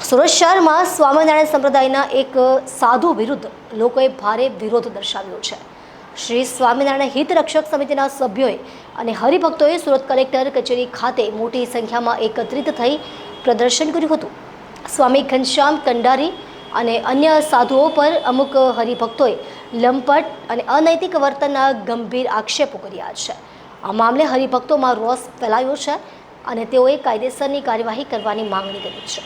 સુરત શહેરમાં સ્વામિનારાયણ સંપ્રદાયના એક સાધુ વિરુદ્ધ લોકોએ ભારે વિરોધ દર્શાવ્યો છે। શ્રી સ્વામિનારાયણ હિત રક્ષક સમિતિના સભ્યોએ અને હરિભક્તોએ સુરત કલેક્ટર કચેરી ખાતે મોટી સંખ્યામાં એકત્રિત થઈ પ્રદર્શન કર્યું હતું। સ્વામી ઘનશ્યામ કંડારી અને અન્ય સાધુઓ પર અમુક હરિભક્તોએ લંપટ અને અનૈતિક વર્તનના ગંભીર આક્ષેપો કર્યા છે। આ મામલે હરિભક્તોમાં રોષ ફેલાયો છે અને તેઓએ કાયદેસરની કાર્યવાહી કરવાની માંગણી કરી છે।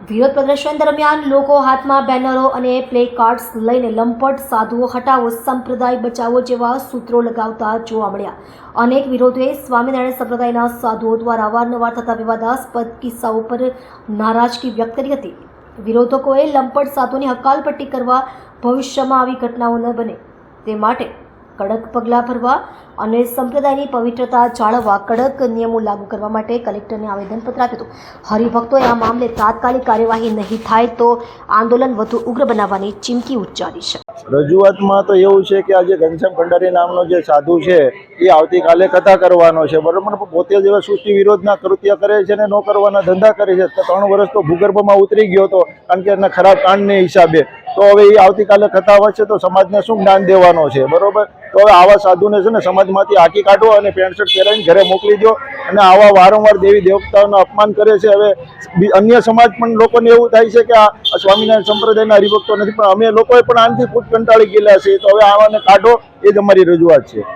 વિરોધ પ્રદર્શન દરમિયાન લોકો હાથમાં બેનરો અને પ્લે કાર્ડ્સ લઈને લંપટ સાધુઓ હટાવો, સંપ્રદાય બચાવો જેવા સૂત્રો લગાવતા જોવા મળ્યા। અનેક વિરોધોએ સ્વામિનારાયણ સંપ્રદાયના સાધુઓ દ્વારા અવારનવાર થતા વિવાદાસ્પદ કિસ્સાઓ પર નારાજગી વ્યક્ત કરી હતી। વિરોધકોએ લંપટ સાધુઓની હકાલપટ્ટી કરવા, ભવિષ્યમાં આવી ઘટનાઓ ન બને તે માટે કડક પગલાં ભરવા અને સંપ્રદાયની પવિત્રતા જાળવવા કડક નિયમો લાગુ કરવા માટે કલેક્ટરને આવેદનપત્ર આપ્યું હતું। હરિભક્તોએ આ મામલે તાત્કાલિક કાર્યવાહી નહીં થાય તો આંદોલન વધુ ઉગ્ર બનાવવાની ચીમકી ઉચ્ચારી છે। રજૂઆતમાં તો એવું છે કે આજે ઘનશ્યામ કંડારી નામનો જે સાધુ છે એ આવતીકાલે કથા કરવાનો છે, બરાબર, પોતે જેવા સૃષ્ટિ વિરોધના કૃત્ય કરે છે ને ન કરવાના ધંધા કરે છે। 3 વર્ષ તો ભૂગર્ભમાં ઉતરી ગયો હતો કારણ કે એના ખરાબ કાંડને હિસાબે। તો હવે એ આવતીકાલે કથા વચ્ચે તો સમાજને શું જ્ઞાન દેવાનો છે, બરોબર? તો હવે આવા સાધુને છે ને સમાજમાંથી હાંકી કાઢો અને પેન્ટ શર્ટ પહેરાવીને ઘરે મોકલી દો। અને આવા વારંવાર દેવી દેવતાઓનું અપમાન કરે છે। હવે અન્ય સમાજ પણ લોકોને એવું થાય છે કે આ સ્વામિનારાયણ સંપ્રદાયના હરિભક્તો નથી, પણ અમે લોકોએ પણ આનાથી ખૂબ કંટાળી ગયેલા છે। તો હવે આવાને કાઢો, એ જ અમારી રજૂઆત છે।